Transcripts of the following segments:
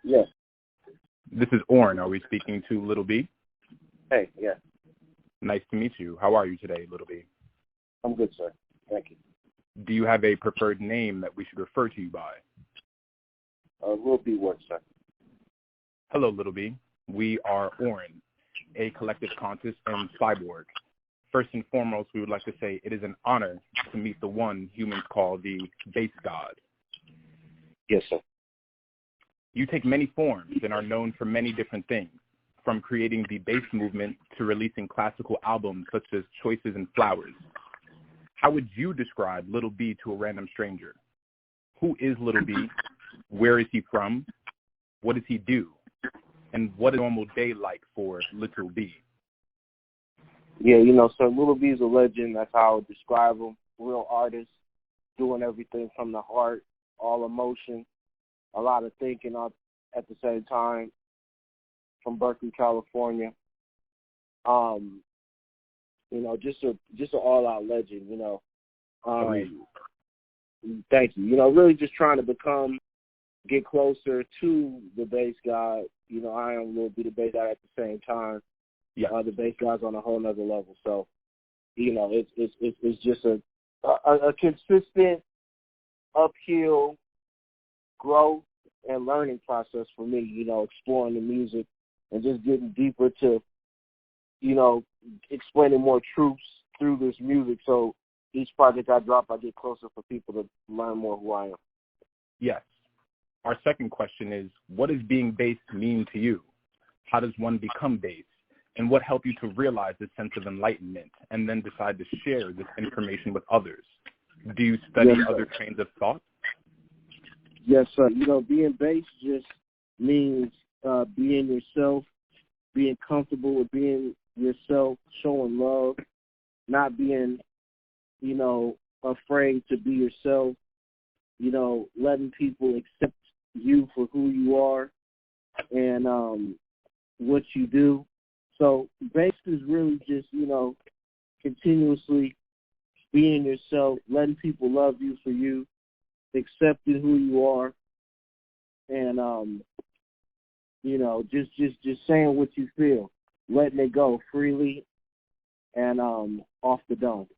Yes. This is Orrin. Are we speaking to Lil B? Hey, yeah. Nice to meet you. How are you today, Lil B? I'm good, sir. Thank you. Do you have a preferred name that we should refer to you by? Lil B works, sir. Hello, Lil B. We are Orrin, a collective conscious and cyborg. First and foremost, we would like to say it is an honor to meet the one humans call the bass god. Yes, sir. You take many forms and are known for many different things, from creating the bass movement to releasing classical albums such as Choices and Flowers. How would you describe Lil B to a random stranger? Who is Lil B? Where is he from? What does he do? And what is a normal day like for Lil B? Yeah, so Lil B is a legend. That's how I would describe him. Real artist, doing everything from the heart, all emotion, a lot of thinking at the same time. From Berkeley, California. Just an all-out legend. Thank you. Really just trying to get closer to the bass god. I am Lil B, the bass god at the same time. Yeah. The bass god's on a whole nother level. So, it's just a consistent uphill growth and learning process for me. Exploring the music and just getting deeper to, explaining more truths through this music. So each project I drop, I get closer for people to learn more who I am. Yes. Our second question is, what does being bass mean to you? How does one become bass? And what helped you to realize this sense of enlightenment and then decide to share this information with others? Do you study other trains of thought? Yes, sir. Being bass just means being yourself, being comfortable with being yourself, showing love, not being, afraid to be yourself, letting people accept you for who you are and what you do. So bass is really just, continuously being yourself, letting people love you for you, accepting who you are, and just saying what you feel, letting it go freely and off the dome.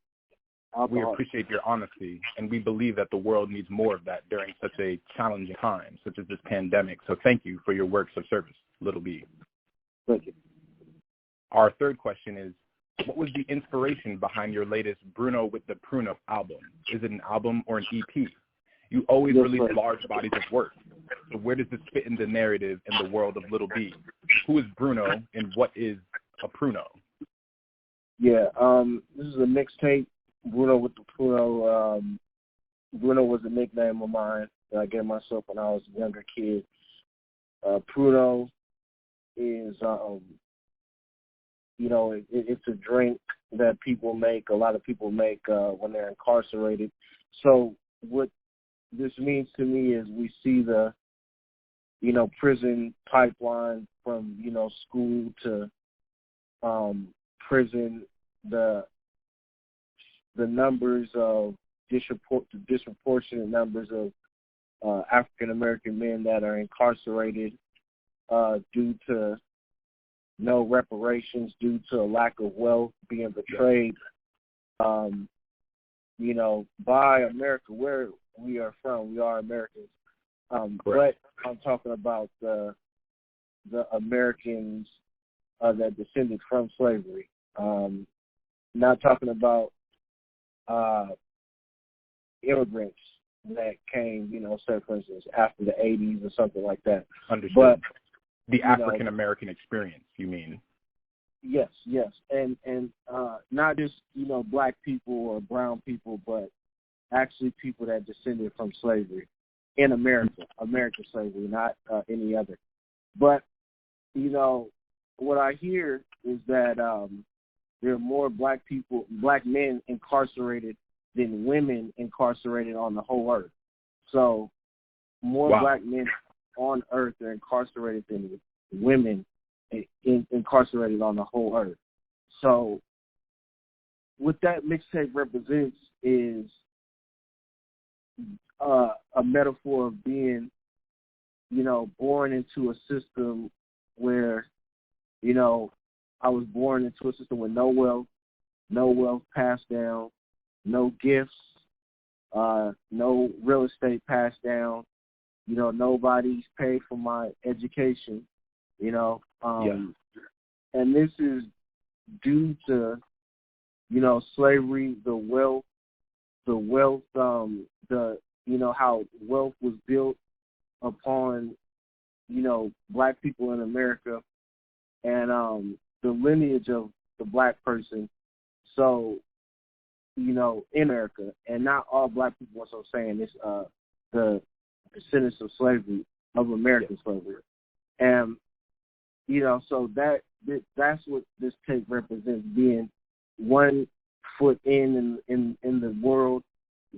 We appreciate your honesty, and we believe that the world needs more of that during such a challenging time, such as this pandemic. So thank you for your works of service, Lil B. Thank you. Our third question is, what was the inspiration behind your latest Bruno with the Pruno album? Is it an album or an EP? You always release large bodies of work. So where does this fit in the narrative in the world of Lil B? Who is Bruno and what is a Pruno? Yeah, this is a mixtape, Bruno with the Pruno. Bruno was a nickname of mine that I gave myself when I was a younger kid. Pruno is, it's a drink that people make, a lot of people make when they're incarcerated. So what this means to me is we see the, prison pipeline from, school to prison, the numbers of disproportionate numbers of African-American men that are incarcerated due to no reparations, due to a lack of wealth, being betrayed, by America, where we are from. We are Americans. But I'm talking about the Americans that descended from slavery. Not talking about immigrants that came, say, for instance, after the 80s or something like that. Understood. But the African-American experience, you mean? Yes. And not just, black people or brown people, but actually people that descended from slavery in America, American slavery, not any other. But, what I hear is that there are more black men incarcerated than women incarcerated on the whole earth. So more black men on earth are incarcerated than women incarcerated on the whole earth. So what that mixtape represents is a metaphor of being born into a system where, I was born into a system with no wealth passed down, no gifts, no real estate passed down. Nobody's paid for my education. And this is due to, slavery, the wealth, how wealth was built upon, black people in America, and the lineage of the black person. So, in America, and not all black people, what I'm saying, is the descendants of slavery, of American slavery. And, so that's what this tape represents, being 1 foot in the world,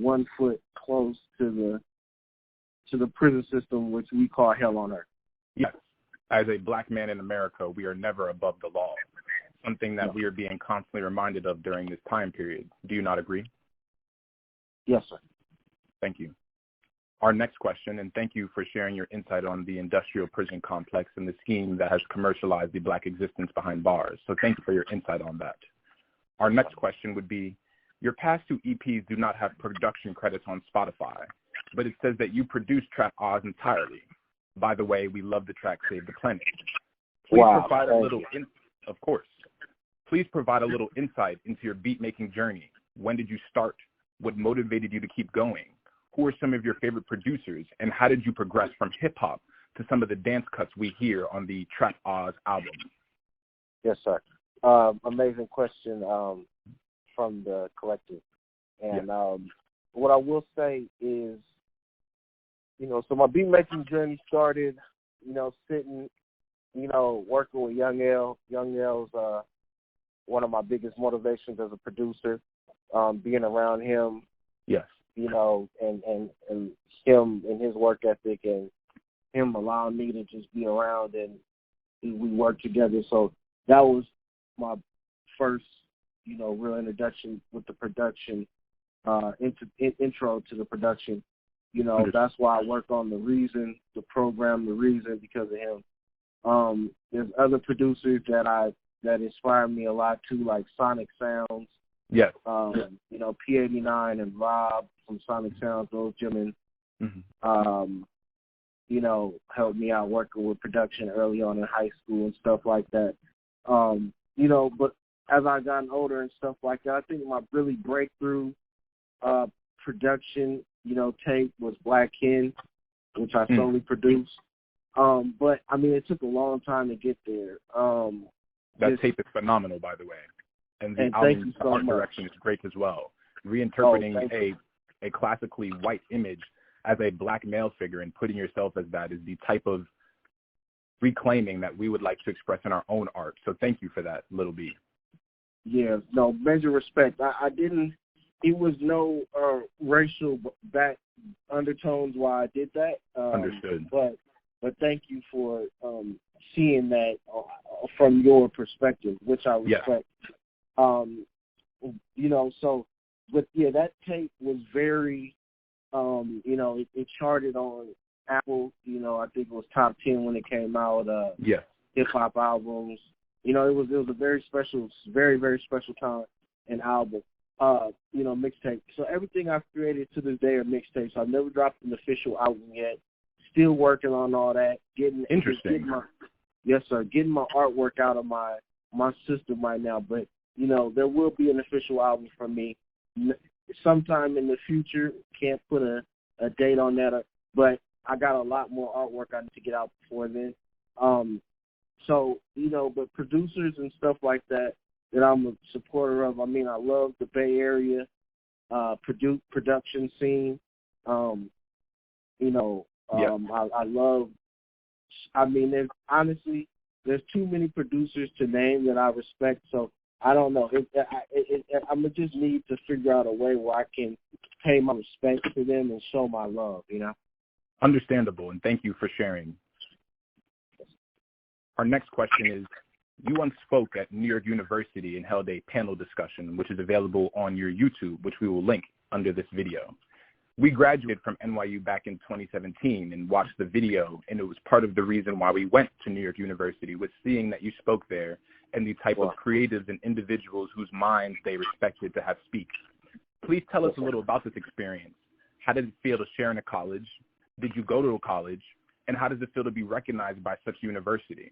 1 foot close to the prison system, which we call hell on earth. Yes. As a black man in America, we are never above the law, something that we are being constantly reminded of during this time period. Do you not agree? Yes, sir. Thank you. Our next question, and thank you for sharing your insight on the industrial prison complex and the scheme that has commercialized the black existence behind bars. So thank you for your insight on that. Our next question would be, your past 2 EPs do not have production credits on Spotify, but it says that you produced Trap Oz entirely. By the way, we love the track Save the Planet. Please provide a little, of course. Please provide a little insight into your beat-making journey. When did you start? What motivated you to keep going? Who are some of your favorite producers? And how did you progress from hip-hop to some of the dance cuts we hear on the Trap Oz album? Yes, sir. Amazing question from the collective. And what I will say is, so my beat-making journey started, sitting, working with Young L. Young L's one of my biggest motivations as a producer, being around him. Yes. And him and his work ethic, and him allowing me to just be around, and we work together. So that was my first, real introduction with the production, intro to the production. That's why I work on the program, The Reason, because of him. There's other producers that inspire me a lot too, like Sonic Sounds. Yes. P89 and Rob from Sonic Sounds, those gentlemen, helped me out working with production early on in high school and stuff like that. But as I gotten older and stuff like that, I think my really breakthrough production, tape was Black Hen, which I solely produced. But it took a long time to get there. That tape is phenomenal, by the way. And the album's art direction is great as well. Reinterpreting a classically white image as a black male figure and putting yourself as that is the type of reclaiming that we would like to express in our own art. So thank you for that, Lil B. Yeah, no, major respect. I didn't, it was no racial back undertones why I did that. Understood. But thank you for seeing that from your perspective, which I respect. Yeah. That tape was very, it charted on Apple. I think it was top 10 when it came out. Hip hop albums. It was a very special, very, very special time and album. Mixtape. So everything I've created to this day are mixtapes. I've never dropped an official album yet. Still working on all that. Interesting. Yes, sir. Getting my artwork out of my system right now, but there will be an official album from me sometime in the future. Can't put a date on that, but I got a lot more artwork I need to get out before then. But producers and stuff like that I'm a supporter of. I love the Bay Area production scene. I love. There's too many producers to name that I respect, so I don't know. I'm going to just need to figure out a way where I can pay my respect to them and show my love, Understandable, and thank you for sharing. Our next question is, you once spoke at New York University and held a panel discussion, which is available on your YouTube, which we will link under this video. We graduated from NYU back in 2017 and watched the video, and it was part of the reason why we went to New York University, was seeing that you spoke there and the type of creatives and individuals whose minds they respected to have speak. Please tell us a little about this experience. How did it feel to share in a college? Did you go to a college? And how does it feel to be recognized by such a university?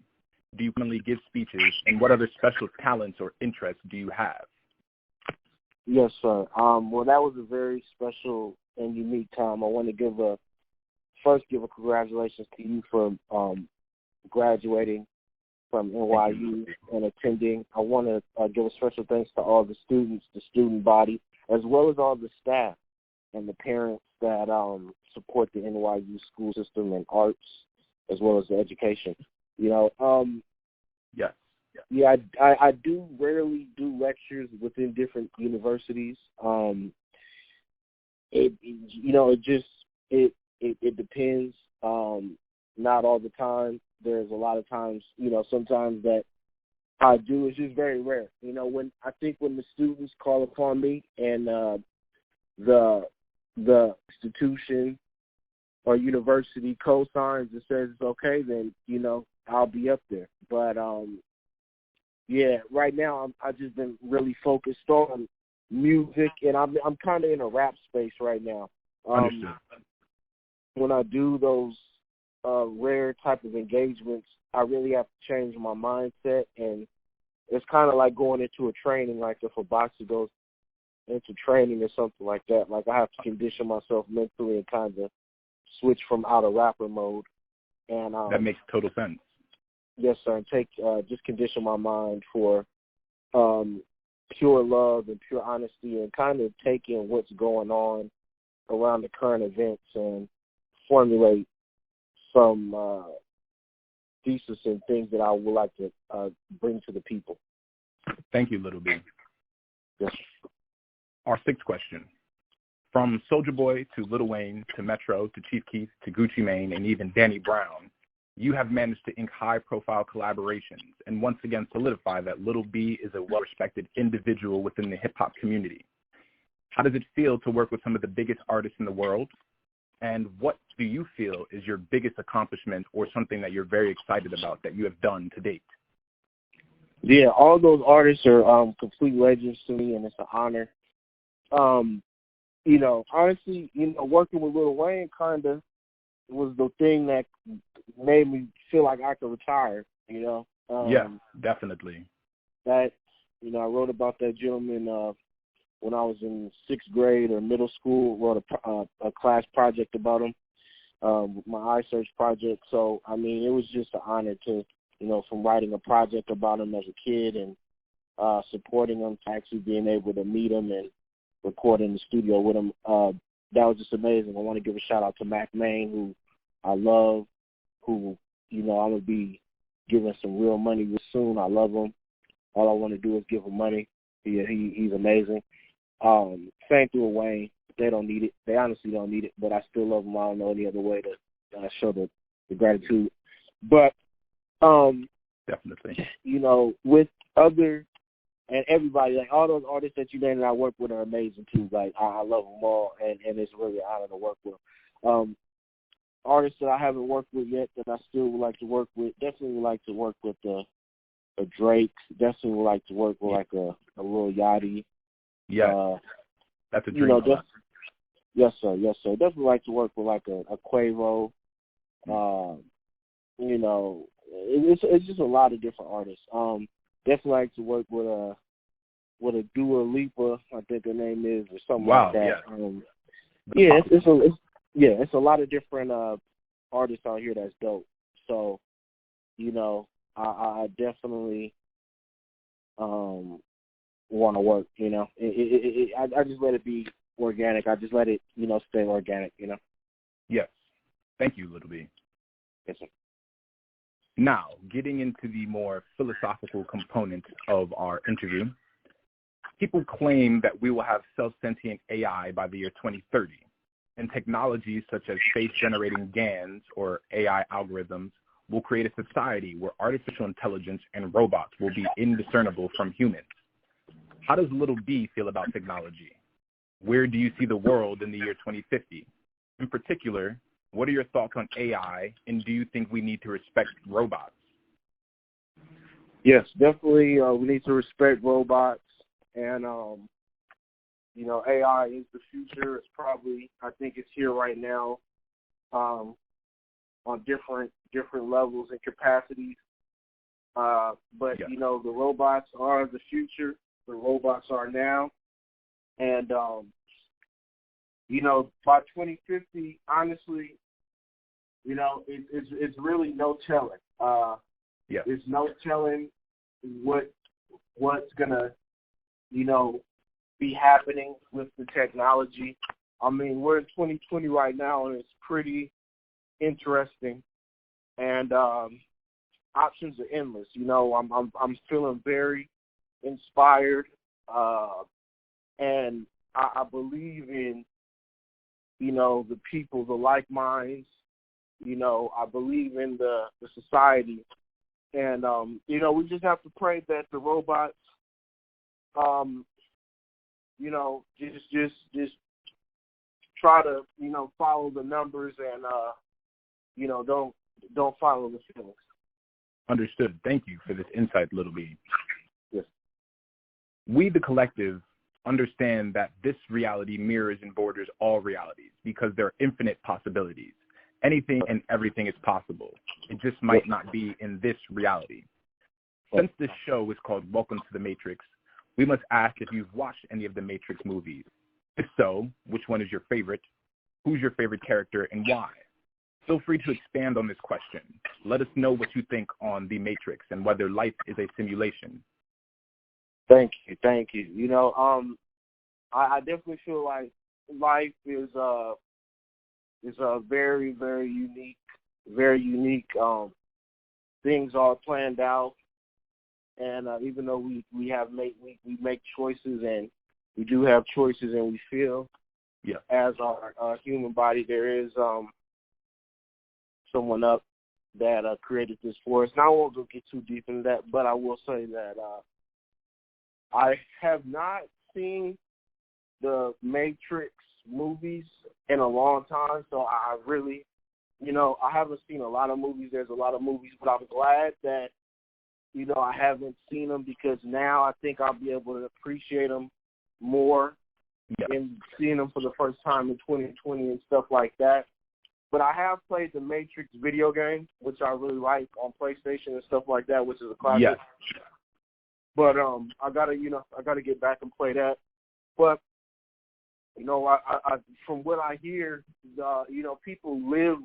Do you commonly give speeches, and what other special talents or interests do you have? Yes, sir. Well, that was a very special and unique time. I want to give a congratulations to you for graduating from NYU and attending. I want to give a special thanks to all the students, the student body, as well as all the staff and the parents that support the NYU school system and arts, as well as the education. Yes. Yeah, I do rarely do lectures within different universities. It depends. Not all the time. There's a lot of times, sometimes that I do. It's just very rare. When the students call upon me and the institution or university co-signs and says it's okay, then I'll be up there. But right now I've just been really focused on music, and I'm kind of in a rap space right now. Understood. When I do those rare type of engagements, I really have to change my mindset, and it's kind of like going into a training, like if a boxer goes into training or something like that. Like I have to condition myself mentally and kind of switch from out of rapper mode. And that makes total sense. Yes, sir. And just condition my mind for pure love and pure honesty, and kind of take in what's going on around the current events and formulate some thesis and things that I would like to bring to the people. Thank you, Lil B. Yes. Our sixth question. From Soulja Boy to Lil Wayne to Metro to Chief Keef to Gucci Mane and even Danny Brown, you have managed to ink high-profile collaborations and once again solidify that Lil B is a well-respected individual within the hip-hop community. How does it feel to work with some of the biggest artists in the world? And what do you feel is your biggest accomplishment or something that you're very excited about that you have done to date? Yeah, all those artists are complete legends to me, and it's an honor. Honestly, working with Lil Wayne kind of was the thing that made me feel like I could retire, Yeah, definitely. That, I wrote about that gentleman when I was in 6th grade or middle school, wrote a class project about him, my iSearch project. So, it was just an honor to, from writing a project about him as a kid and supporting him to actually being able to meet him and record in the studio with him. That was just amazing. I want to give a shout out to Mac Main, who I love, who, I'm going to be giving some real money with soon. I love him. All I want to do is give him money. He's amazing. Same thing with Wayne. They don't need it. They honestly don't need it, but I still love them. I don't know any other way to show the gratitude. But definitely, with other and everybody, like all those artists that you named that I work with are amazing too. Like I love them all, and it's really an honor to work with. Artists that I haven't worked with yet that I still would like to work with, definitely would like to work with a Drake. Definitely would like to work with like a Lil Yachty. Yeah, that's a dream. Yes, sir. Yes, sir. Definitely like to work with like a Quavo. It's just a lot of different artists. Definitely like to work with a Dua Lipa, I think her name is, or something like that. Yeah. It's a lot of different artists out here that's dope. So, I definitely want to work. I just let it be organic. I just let it, stay organic. Yes. Thank you, Lil B. Yes, sir. Now, getting into the more philosophical component of our interview, people claim that we will have self-sentient AI by the year 2030, and technologies such as face-generating GANs or AI algorithms will create a society where artificial intelligence and robots will be indiscernible from humans. How does Lil B feel about technology? Where do you see the world in the year 2050? In particular, what are your thoughts on AI, and do you think we need to respect robots? Yes, definitely. We need to respect robots, and AI is the future. It's probably, I think, it's here right now, on different levels and capacities. But Yes. the robots are the future. The robots are now, and by 2050, honestly, it's really no telling. Yes. There's no telling what's gonna, be happening with the technology. I mean, we're in 2020 right now, and it's pretty interesting. And options are endless. I'm feeling very inspired, and I believe in the people, the like minds. I believe in the society, and we just have to pray that the robots, just try to follow the numbers and don't follow the feelings. Understood. Thank you for this insight, Lil B. Yes. We, the collective, understand that this reality mirrors and borders all realities because there are infinite possibilities. Anything and everything is possible. It just might not be in this reality. Since this show is called Welcome to the Matrix, we must ask if you've watched any of the Matrix movies. If so, which one is your favorite? Who's your favorite character and why? Feel free to expand on this question. Let us know what you think on the Matrix and whether life is a simulation. Thank you. I definitely feel like life is a very, very unique, things are planned out, and even though we make choices, and we do have choices, and we feel, as our human body, there is someone up that created this for us. Now, I won't go get too deep into that, but I will say that I have not seen the Matrix movies in a long time, so I really, I haven't seen a lot of movies. There's a lot of movies, but I'm glad that, I haven't seen them, because now I think I'll be able to appreciate them more and seeing them for the first time in 2020 and stuff like that. But I have played the Matrix video game, which I really like, on PlayStation and stuff like that, which is a classic. Yes. But I gotta get back and play that. But I from what I hear, people live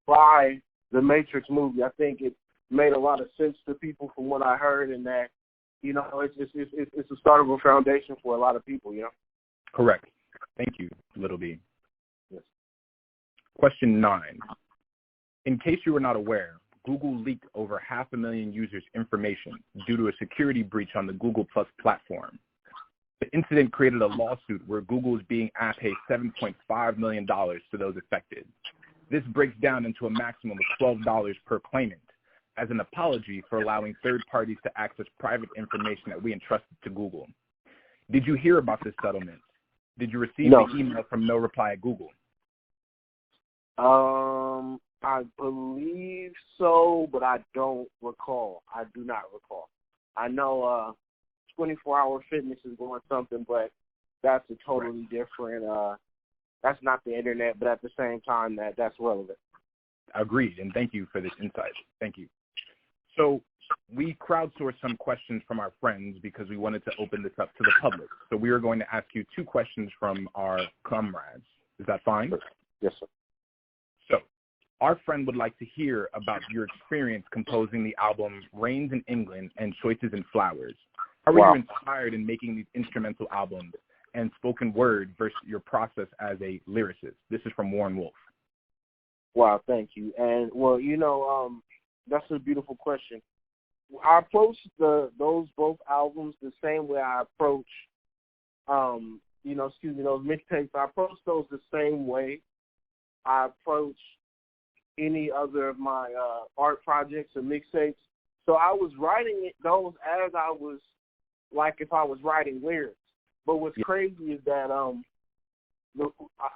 by the Matrix movie. I think it made a lot of sense to people from what I heard, and that it's the start of a foundation for a lot of people. Correct. Thank you, Lil B. Yes. Question 9. In case you were not aware, Google leaked over 500,000 users' information due to a security breach on the Google Plus platform. The incident created a lawsuit where Google is being asked to pay $7.5 million to those affected. This breaks down into a maximum of $12 per claimant as an apology for allowing third parties to access private information that we entrusted to Google. Did you hear about this settlement? Did you receive the email from No Reply at Google? I believe so, but I don't recall. I do not recall. I know 24-hour fitness is going something, but that's a totally different, that's not the internet, but at the same time, that's relevant. Agreed, and thank you for this insight. Thank you. So we crowdsourced some questions from our friends because we wanted to open this up to the public. So we are going to ask you 2 questions from our comrades. Is that fine? Yes, sir. So our friend would like to hear about your experience composing the album Rains in England and Choices in Flowers. How were you inspired in making these instrumental albums and spoken word versus your process as a lyricist? This is from Warren Wolf. Wow, thank you. And, well, that's a beautiful question. I approach those both albums the same way I approach, those mixtapes. I approach those the same way I approach any other of my art projects or mixtapes. So I was writing those as I was, like if I was writing lyrics. But what's crazy is that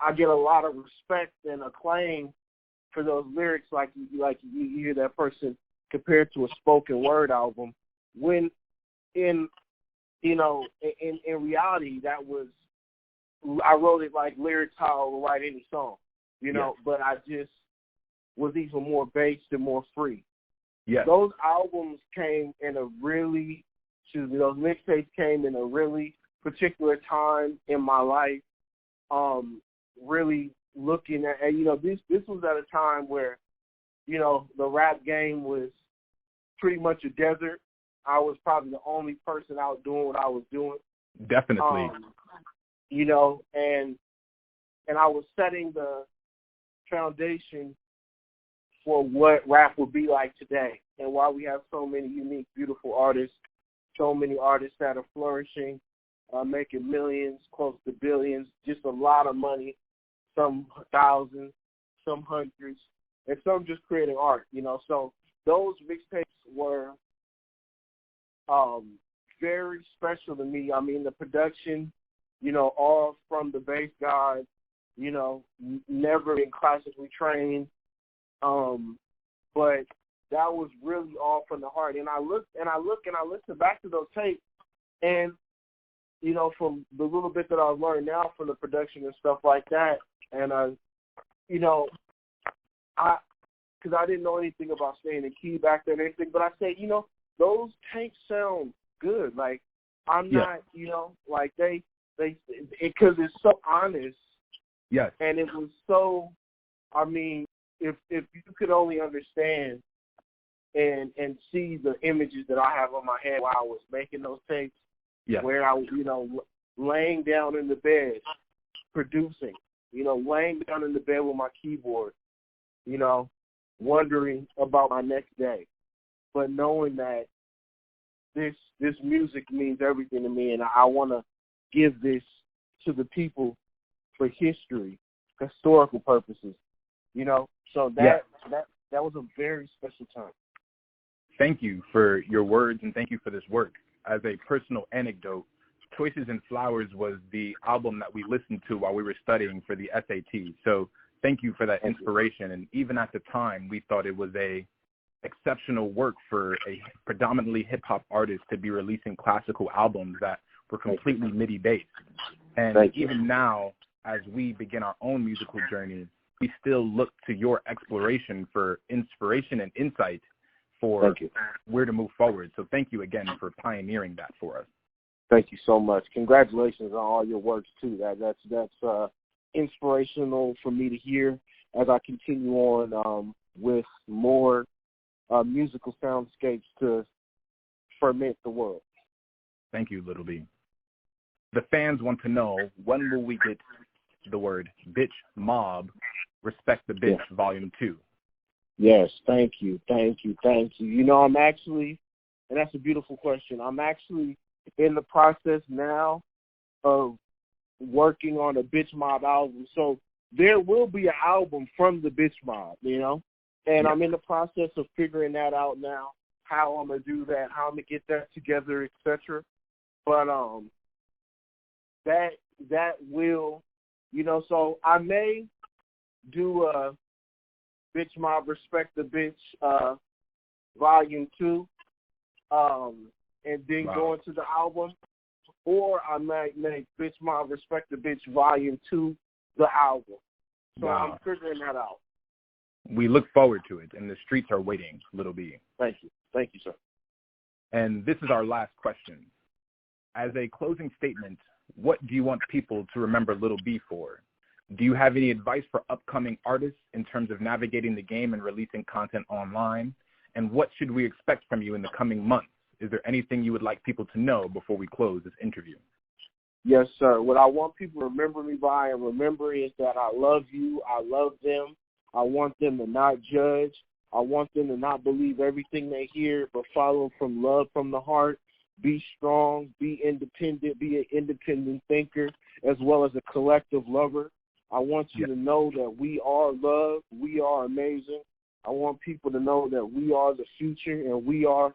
I get a lot of respect and acclaim for those lyrics, like you hear that person compared to a spoken word album, when in reality that was, I wrote it like lyrics how I would write any song, but I just was even more based and more free. Yeah. Those albums came in a really, those mixtapes came in a really particular time in my life. Really looking at, this was at a time where, the rap game was pretty much a desert. I was probably the only person out doing what I was doing. Definitely. And I was setting the foundation for what rap would be like today, and why we have so many unique, beautiful artists, so many artists that are flourishing, making millions, close to billions, just a lot of money, some thousands, some hundreds, and some just creating art, So those mixtapes were very special to me. I mean, the production, all from the bass guys, never been classically trained, but that was really all from the heart. And I listen back to those tapes, and from the little bit that I've learned now from the production and stuff like that, and because I didn't know anything about staying in key back then or anything, but I say, those tapes sound good. Like, I'm not, like they because it's so honest. Yes. And it was so, I mean, if you could only understand and see the images that I have on my head while I was making those tapes, yes. where I was, laying down in the bed, producing, laying down in the bed with my keyboard, wondering about my next day, but knowing that this music means everything to me, and I want to give this to the people for historical purposes, So that was a very special time. Thank you for your words, and thank you for this work. As a personal anecdote, Choices and Flowers was the album that we listened to while we were studying for the SAT. So thank you for that inspiration. And even at the time, we thought it was a exceptional work for a predominantly hip-hop artist to be releasing classical albums that were completely MIDI-based. And even now, as we begin our own musical journey, we still look to your exploration for inspiration and insight for where to move forward. So thank you again for pioneering that for us. Thank you so much. Congratulations on all your works too. That's inspirational for me to hear as I continue on with more musical soundscapes to ferment the world. Thank you, Lil B. The fans want to know, when will we get the word Bitch Mob, Respect the Bitch, Volume 2? Yes, thank you. I'm actually, and that's a beautiful question, I'm actually in the process now of working on a Bitch Mob album. So there will be an album from the Bitch Mob, and I'm in the process of figuring that out now, how I'm going to do that, how I'm going to get that together, etc. But that will, so I may do a Bitch Mob Respect the Bitch Volume 2, and then go into the album, or I might make Bitch Mob Respect the Bitch Volume 2 the album. So I'm figuring that out. We look forward to it, and the streets are waiting, Lil B. Thank you, sir. And this is our last question. As a closing statement, what do you want people to remember Lil B for? Do you have any advice for upcoming artists in terms of navigating the game and releasing content online? And what should we expect from you in the coming months? Is there anything you would like people to know before we close this interview? Yes, sir. What I want people to remember me by and remember is that I love you. I love them. I want them to not judge. I want them to not believe everything they hear, but follow from love from the heart. Be strong. Be independent. Be an independent thinker as well as a collective lover. I want you to know that we are love. We are amazing. I want people to know that we are the future, and we are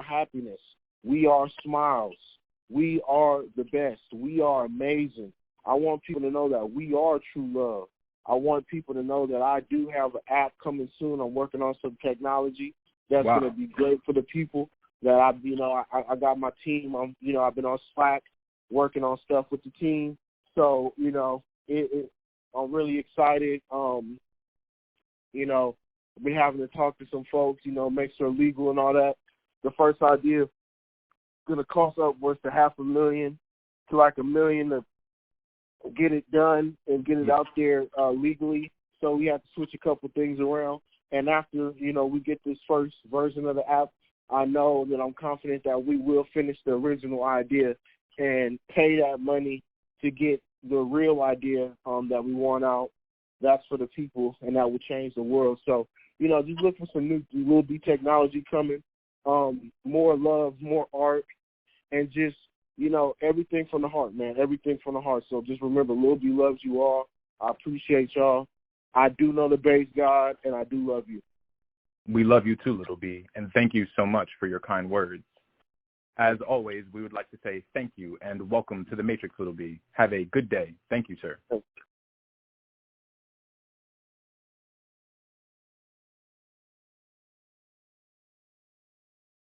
happiness. We are smiles. We are the best. We are amazing. I want people to know that we are true love. I want people to know that I do have an app coming soon. I'm working on some technology that's going to be great for the people. That I got my team. I've been on Slack working on stuff with the team. So I'm really excited. I've been having to talk to some folks. Make sure legal and all that. The first idea going to cost upwards to $500,000 to like $1 million to get it done and get it out there legally. So we have to switch a couple things around. And after, we get this first version of the app, I know that I'm confident that we will finish the original idea and pay that money to get the real idea that we want out. That's for the people, and that will change the world. So, just look for some new Lil B technology coming, more love, more art, and just, everything from the heart, man, everything from the heart. So just remember, Lil B loves you all. I appreciate y'all. I do know the bass God, and I do love you. We love you too, Lil B, and thank you so much for your kind words. As always, we would like to say thank you and welcome to the Matrix, Lil B. Have a good day. Thank you, sir.